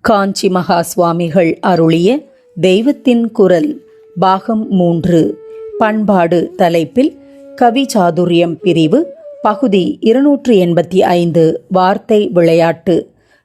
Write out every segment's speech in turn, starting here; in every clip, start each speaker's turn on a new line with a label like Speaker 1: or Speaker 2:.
Speaker 1: காஞ்சி மகா சுவாமிகள் அருளிய தெய்வத்தின் குரல் பாகம் 3 பண்பாடு தலைப்பில் கவி சாதுரியம் பிரிவு பகுதி 285 வார்த்தை விளையாட்டு.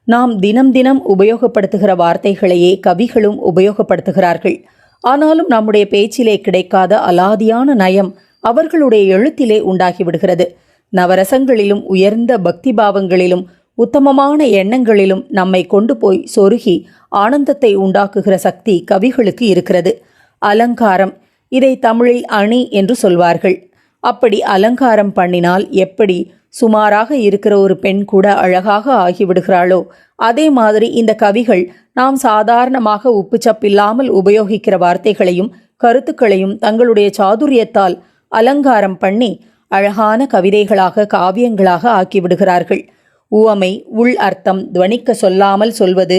Speaker 1: நாம் தினம் தினம் உபயோகப்படுத்துகிற வார்த்தைகளையே கவிகளும் உபயோகப்படுத்துகிறார்கள். ஆனாலும் நம்முடைய பேச்சிலே கிடைக்காத அலாதியான நயம் அவர்களுடைய எழுத்திலே உண்டாகிவிடுகிறது. நவரசங்களிலும் உயர்ந்த பக்தி பாவங்களிலும் உத்தமமான எண்ணங்களிலும் நம்மை கொண்டு போய் சொருகி ஆனந்தத்தை உண்டாக்குகிற சக்தி கவிகளுக்கு இருக்கிறது. அலங்காரம், இதை தமிழில் அணி என்று சொல்வார்கள். அப்படி அலங்காரம் பண்ணினால் எப்படி சுமாராக இருக்கிற ஒரு பெண் கூட அழகாக ஆகிவிடுகிறாளோ, அதே மாதிரி இந்த கவிகள் நாம் சாதாரணமாக உப்புச்சப்பில்லாமல் உபயோகிக்கிற வார்த்தைகளையும் கருத்துக்களையும் தங்களுடைய சாதுரியத்தால் அலங்காரம் பண்ணி அழகான கவிதைகளாக காவியங்களாக ஆக்கிவிடுகிறார்கள். உவமை, உள் அர்த்தம் துவனிக்க சொல்லாமல் சொல்வது,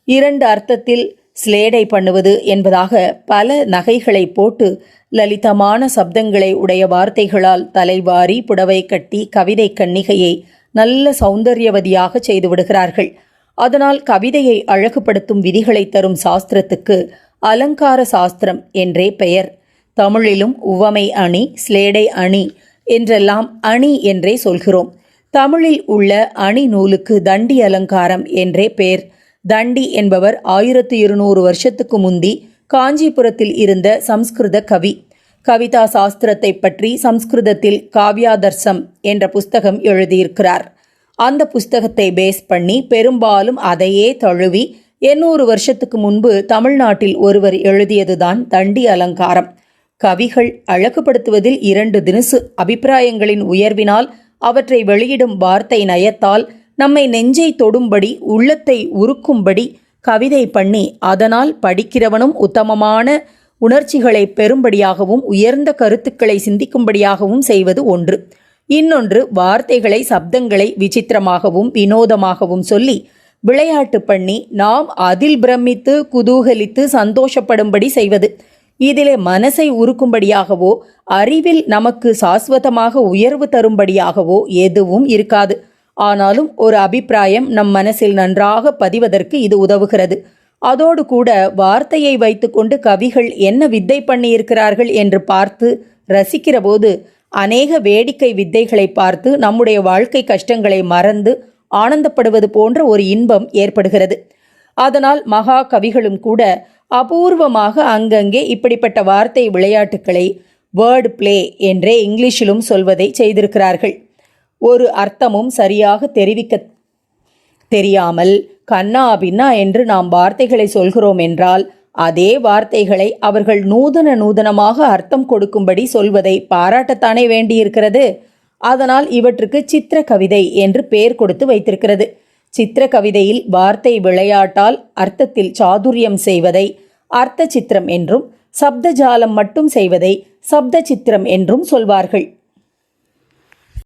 Speaker 1: 2 அர்த்தத்தில் ஸ்லேடை பண்ணுவது என்பதாக பல நகைகளை போட்டு லலிதமான சப்தங்களை உடைய வார்த்தைகளால் தலைவாரி புடவை கட்டி கவிதை கன்னிகையை நல்ல சௌந்தர்யவதியாக செய்து விடுகிறார்கள். அதனால் கவிதையை அழகுபடுத்தும் விதிகளை தரும் சாஸ்திரத்துக்கு அலங்கார சாஸ்திரம் என்றே பெயர். தமிழிலும் உவமை அணி, ஸ்லேடை அணி என்றெல்லாம் அணி என்றே சொல்கிறோம். தமிழில் உள்ள அணி நூலுக்கு தண்டி அலங்காரம் என்றே பெயர். தண்டி என்பவர் 1200 வருஷத்துக்கு முந்தி காஞ்சிபுரத்தில் இருந்த சம்ஸ்கிருத கவி. கவிதா சாஸ்திரத்தை பற்றி சம்ஸ்கிருதத்தில் காவ்யாதர்சம் என்ற புஸ்தகம் எழுதியிருக்கிறார். அந்த புஸ்தகத்தை பேஸ் பண்ணி பெரும்பாலும் அதையே தழுவி 800 வருஷத்துக்கு முன்பு தமிழ்நாட்டில் ஒருவர் எழுதியதுதான் தண்டி அலங்காரம். கவிகள் அழகுபடுத்துவதில் 2 தினுசு அபிப்பிராயங்களின் உயர்வினால் அவற்றை வெளியிடும் வார்த்தை நயத்தால் நம்மை நெஞ்சை தொடும்படி உள்ளத்தை உருக்கும்படி கவிதை பண்ணி அதனால் படிக்கிறவனும் உத்தமமான உணர்ச்சிகளை பெறும்படியாகவும் உயர்ந்த கருத்துக்களை சிந்திக்கும்படியாகவும் செய்வது ஒன்று. இன்னொன்று வார்த்தைகளை சப்தங்களை விசித்திரமாகவும் வினோதமாகவும் சொல்லி விளையாட்டு பண்ணி நாம் அதில் பிரமித்து குதூகலித்து சந்தோஷப்படும்படி செய்வது. இதிலே மனசை உருக்கும்படியாகவோ அறிவில் நமக்கு சாஸ்வதமாக உயர்வு தரும்படியாகவோ எதுவும் இருக்காது. ஆனாலும் ஒரு அபிப்பிராயம் நம் மனசில் நன்றாக பதிவதற்கு இது உதவுகிறது. அதோடு கூட வார்த்தையை வைத்துக்கொண்டு கவிகள் என்ன வித்தை பண்ணியிருக்கிறார்கள் என்று பார்த்து ரசிக்கிற போது அநேக வேடிக்கை வித்தைகளை பார்த்து நம்முடைய வாழ்க்கை கஷ்டங்களை மறந்து ஆனந்தப்படுவது போன்ற ஒரு இன்பம் ஏற்படுகிறது. அதனால் மகா கவிகளும் கூட அபூர்வமாக அங்கங்கே இப்படிப்பட்ட வார்த்தை விளையாட்டுக்களை வேர்டு பிளே என்றே இங்கிலீஷிலும் சொல்வதை செய்திருக்கிறார்கள். ஒரு அர்த்தமும் சரியாக தெரிவிக்க தெரியாமல் கண்ணா பின்னா என்று நாம் வார்த்தைகளை சொல்கிறோம் என்றால் அதே வார்த்தைகளை அவர்கள் நூதனமாக அர்த்தம் கொடுக்கும்படி சொல்வதை பாராட்டத்தானே வேண்டியிருக்கிறது. அதனால் இவற்றுக்கு சித்திர கவிதை என்று பெயர் கொடுத்து வைத்திருக்கிறது. சித்திர கவிதையில் வார்த்தை விளையாட்டால் அர்த்தத்தில் சாதுரியம் செய்வதை அர்த்த சித்திரம் என்றும் சப்த ஜாலம் மட்டும் செய்வதை சப்த சித்திரம் என்றும் சொல்வார்கள்.